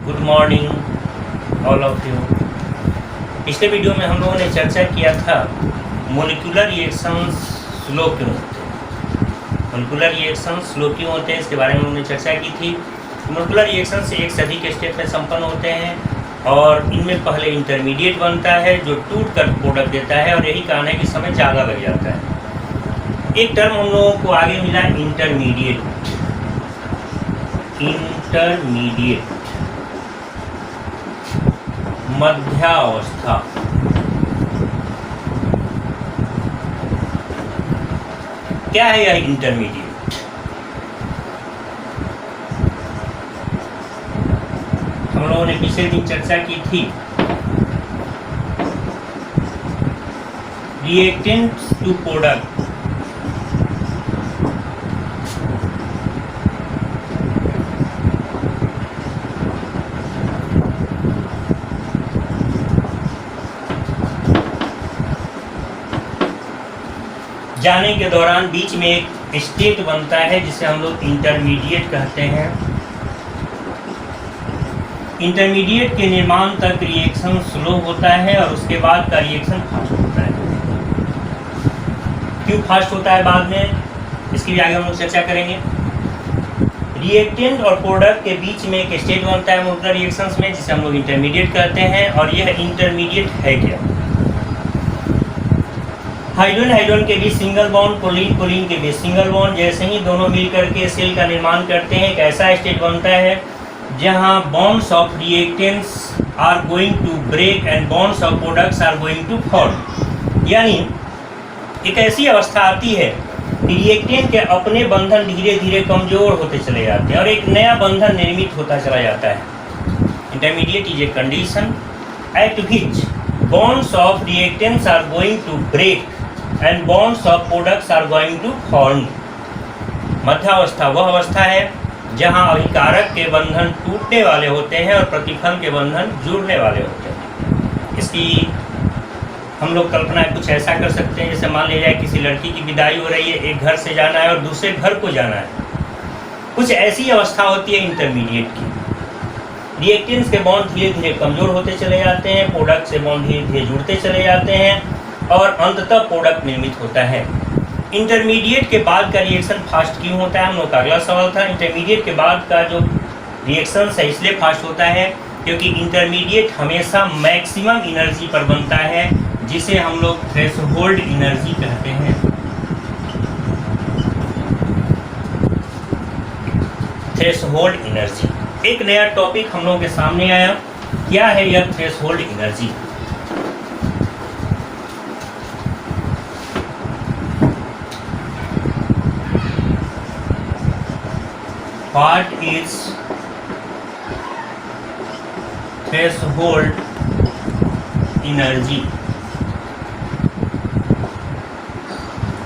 Good morning all of you. पिछले video में हम लोगों ने चर्चा किया था मोलिकुलर रिएक्शंस स्लो क्यों होते हैं। मोलिकुलर रिएक्शन स्लो क्यों होते हैं इसके बारे में हमने चर्चा की थी। मोलिकुलर रिएक्शन से एक से अधिक स्टेप में संपन्न होते हैं और इनमें पहले इंटरमीडिएट बनता है जो टूट कर प्रोडक्ट देता है, और यही कारण है कि समय ज़्यादा लग जाता है। एक टर्म हम लोगों को आगे मिला इंटरमीडिएट। इंटरमीडिएट मध्यावस्था। क्या है यह इंटरमीडिएट? हम लोगों ने पिछले दिन चर्चा की थी रिएक्टेंट्स टू प्रोडक्ट। जाने के दौरान बीच में एक स्टेट बनता है जिसे हम लोग इंटरमीडिएट कहते हैं। इंटरमीडिएट के निर्माण तक रिएक्शन स्लो होता है और उसके बाद का रिएक्शन फास्ट होता है। क्यों फास्ट होता है बाद में, इसकी भी आगे हम लोग चर्चा करेंगे। रिएक्टेंट और प्रोडक्ट के बीच में एक स्टेट बनता है मोलिकुलर रिएक्शंस में जिसे हम लोग इंटरमीडिएट कहते हैं। और यह इंटरमीडिएट है क्या? हाइड्रोजन हाइड्रोजन के बीच सिंगल बॉन्ड, कोलिन कोलिन के बीच सिंगल बॉन्ड, जैसे ही दोनों मिलकर के सेल का निर्माण करते हैं एक ऐसा स्टेट बनता है जहां bonds of reactants are going to break and bonds of products are going to form. यानी एक ऐसी अवस्था आती है कि रिएक्टेंट के अपने बंधन धीरे धीरे कमजोर होते चले जाते हैं और एक नया बंधन निर्मित होता चला जाता है। Intermediate is a condition at which bonds of reactants are going to break and bonds of products are going to form। मध्यावस्था वह अवस्था है जहां अभिकारक के बंधन टूटने वाले होते हैं और प्रतिफल के बंधन जुड़ने वाले होते हैं। इसकी हम लोग कल्पना कुछ ऐसा कर सकते हैं जैसे मान लीजिए किसी लड़की की विदाई हो रही है, एक घर से जाना है और दूसरे घर को जाना है। कुछ ऐसी अवस्था होती है इंटरमीडिएट की। रिएक्टेंट्स के बॉन्ड धीरे धीरे कमजोर होते चले जाते हैं, प्रोडक्ट से बॉन्ड धीरे धीरे जुड़ते चले जाते हैं और अंततः प्रोडक्ट निर्मित होता है। इंटरमीडिएट के बाद का रिएक्शन फास्ट क्यों होता है, हम लोग का अगला सवाल था। इंटरमीडिएट के बाद का जो रिएक्शन है इसलिए फास्ट होता है क्योंकि इंटरमीडिएट हमेशा मैक्सिमम एनर्जी पर बनता है जिसे हम लोग थ्रेशोल्ड एनर्जी कहते हैं। थ्रेशोल्ड एनर्जी एक नया टॉपिक हम लोगों के सामने आया। क्या है यह threshold energy? What is threshold energy?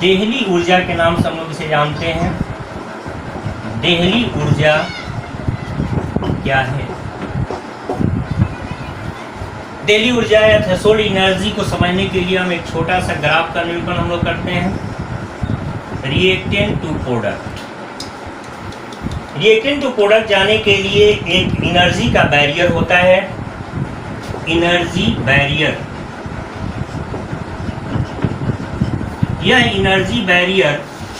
Delhi ऊर्जा के नाम से हम लोग इसे जानते हैं। देहली ऊर्जा क्या है? देहली ऊर्जा या थ्रेशोल्ड एनर्जी को समझने के लिए हम एक छोटा सा ग्राफ का निरूपण हम लोग करते हैं। Reactant to product. Reactant to product जाने के लिए एक एनर्जी का बैरियर होता है। Energy barrier. यह एनर्जी बैरियर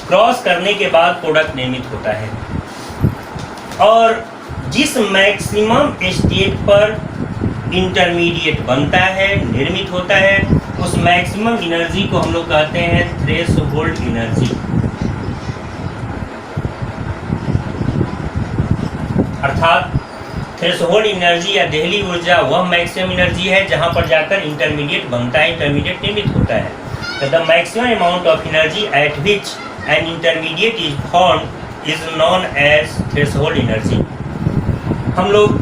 क्रॉस करने के बाद प्रोडक्ट निर्मित होता है और जिस मैक्सिमम स्टेट पर इंटरमीडिएट बनता है, निर्मित होता है, उस मैक्सिमम एनर्जी को हम लोग कहते हैं थ्रेशोल्ड एनर्जी। अर्थात थ्रेशोल्ड एनर्जी या देहली ऊर्जा वह मैक्सिमम एनर्जी है जहां पर जाकर इंटरमीडिएट बनता है, इंटरमीडिएट निर्मित होता है। The maximum amount of energy at which an intermediate is formed is known as threshold energy. हम लोग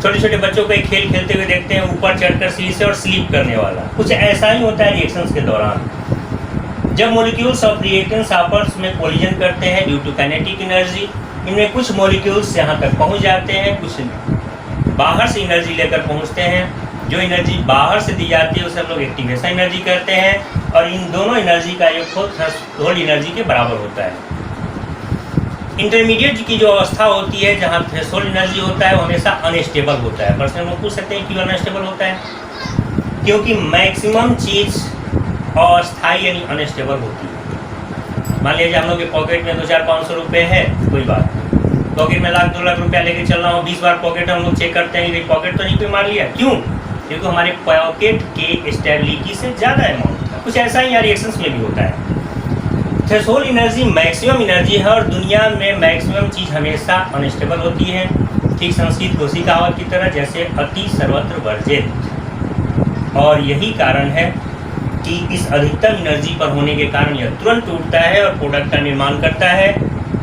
छोटे छोटे बच्चों को एक खेल खेलते हुए देखते हैं, ऊपर चढ़कर सीढ़ी से और स्लिप करने वाला। कुछ ऐसा ही होता है रिएक्शंस के दौरान। जब मॉलिक्यूल्स ऑफ रिएक्टेंट्स आपस में कोलिजन करते हैं ड्यू टू काइनेटिक एनर्जी, इनमें कुछ मॉलिक्यूल्स यहाँ तक पहुँच जाते हैं, कुछ बाहर से एनर्जी लेकर पहुँचते हैं। जो एनर्जी बाहर से दी जाती है उसे हम लोग एक्टिवेशन एनर्जी कहते हैं और इन दोनों एनर्जी का योग थ्रेशोल्ड एनर्जी के बराबर होता है। इंटरमीडिएट की जो अवस्था होती है जहाँ थ्रेशोल्ड एनर्जी होता है वो हमेशा अनस्टेबल होता है। पर्सन लोग पूछ सकते हैं क्यों अनस्टेबल होता है? क्योंकि मैक्सिमम चीज़ अस्थायी यानी अनस्टेबल होती है। मान लीजिए हम लोग के पॉकेट में 200-500 रुपये है, कोई बात नहीं, पॉकेट में 1-2 लाख रुपया लेके चल रहा हूँ, 20 बार पॉकेट हम लोग चेक करते हैं कि पॉकेट तो नहीं कोई मार लिया। क्यों? क्योंकि हमारे पॉकेट के स्टेबिलिटी से ज़्यादा अमाउंट है। कुछ ऐसा ही रिएक्शंस में भी होता है। थ्रेशोल्ड एनर्जी मैक्सिमम एनर्जी है और दुनिया में मैक्सिमम चीज़ हमेशा अनस्टेबल होती है। ठीक संस्कृत कोशी कहावत की तरह, जैसे अति सर्वत्र वर्जित। और यही कारण है कि इस अधिकतम एनर्जी पर होने के कारण यह तुरंत टूटता है और प्रोडक्ट का निर्माण करता है।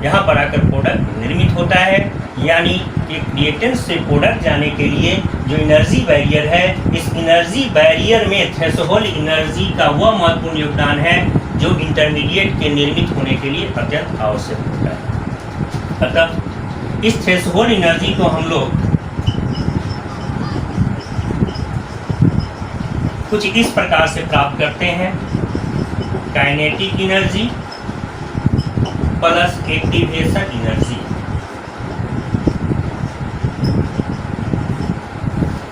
यहाँ पर आकर प्रोडक्ट निर्मित होता है, यानी एक रिएक्टेंट से प्रोडक्ट जाने के लिए जो एनर्जी बैरियर है, इस एनर्जी बैरियर में थ्रेशोल्ड एनर्जी का वह महत्वपूर्ण योगदान है जो इंटरमीडिएट के निर्मित होने के लिए अत्यंत आवश्यक होता है। अतः इस थ्रेशोल्ड एनर्जी को हम लोग कुछ इस प्रकार से प्राप्त करते हैं: kinetic energy plus activation energy.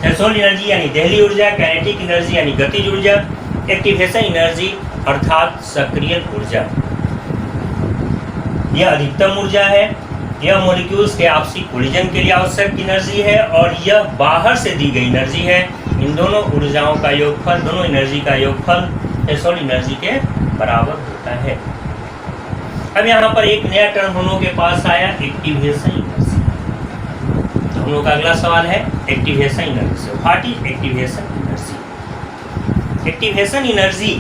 Threshold energy यानी दहली ऊर्जा, काइनेटिक एनर्जी यानी गतिज ऊर्जा, एक्टिवेशन एनर्जी अर्थात सक्रिय ऊर्जा। यह अधिकतम ऊर्जा है। यह मॉलिक्यूल्स के आपसी कोलिजन के लिए आवश्यक एनर्जी है और यह बाहर से दी गई एनर्जी है। इन दोनों ऊर्जाओं का योगफल, दोनों एनर्जी का योगफल थ्रेशोल्ड एनर्जी के बराबर होता है। अब यहाँ पर एक नया टर्म हम लोग के पास आया, एक्टिवेशन एनर्जी। हम लोग का अगला सवाल है एक्टिवेशन एनर्जी से। What is activation energy? Activation energy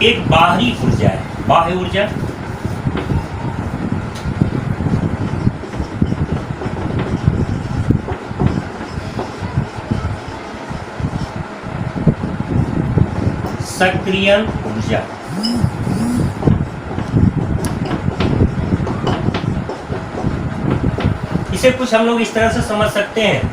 एक बाहरी ऊर्जा है। बाह्य ऊर्जा सक्रियण ऊर्जा। इसे कुछ हम लोग इस तरह से समझ सकते हैं,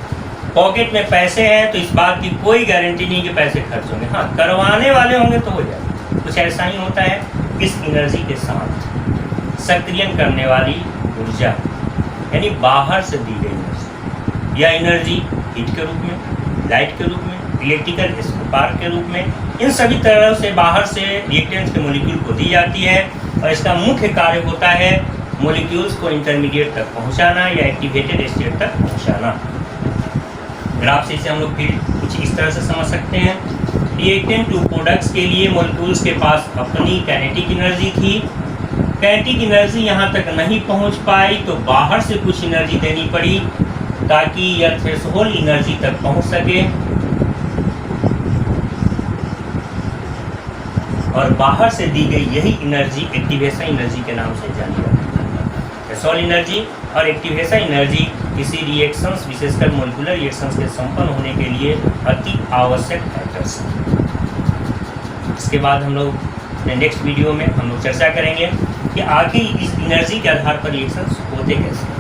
पॉकेट में पैसे हैं तो इस बात की कोई गारंटी नहीं कि पैसे खर्च होंगे। हाँ, करवाने वाले होंगे तो हो जाएगा। कुछ ऐसा ही होता है इस एनर्जी के साथ। सक्रियण करने वाली ऊर्जा यानी बाहर से दी गई एनर्जी। यह एनर्जी हीट के रूप में, लाइट के रूप में, इलेक्ट्रिकल स्पार्क के रूप में, इन सभी तरह से बाहर से रिएक्टेंट्स के मॉलिक्यूल को दी जाती है और इसका मुख्य कार्य होता है मॉलिक्यूल्स को इंटरमीडिएट तक पहुंचाना या एक्टिवेटेड स्टेट तक पहुंचाना। ग्राफ से इसे हम लोग फिर कुछ इस तरह से समझ सकते हैं। रिएक्टेंट टू प्रोडक्ट्स के लिए मॉलिक्यूल्स के पास अपनी काइनेटिक एनर्जी थी। काइनेटिक एनर्जी यहाँ तक नहीं पहुँच पाई तो बाहर से कुछ एनर्जी देनी पड़ी ताकि यह थ्रेशोल्ड एनर्जी तक पहुँच सके। और बाहर से दी गई यही एनर्जी एक्टिवेशन एनर्जी के नाम से जानी जाती है। थ्रेशोल्ड एनर्जी और एक्टिवेशन एनर्जी किसी रिएक्शंस, विशेषकर मॉलिक्यूलर रिएक्शंस के संपन्न होने के लिए अति आवश्यक फैक्टर्स हैं। इसके बाद हम लोग अपने नेक्स्ट वीडियो में हम लोग चर्चा करेंगे कि आखिर इस एनर्जी के आधार पर रिएक्शंस होते कैसे।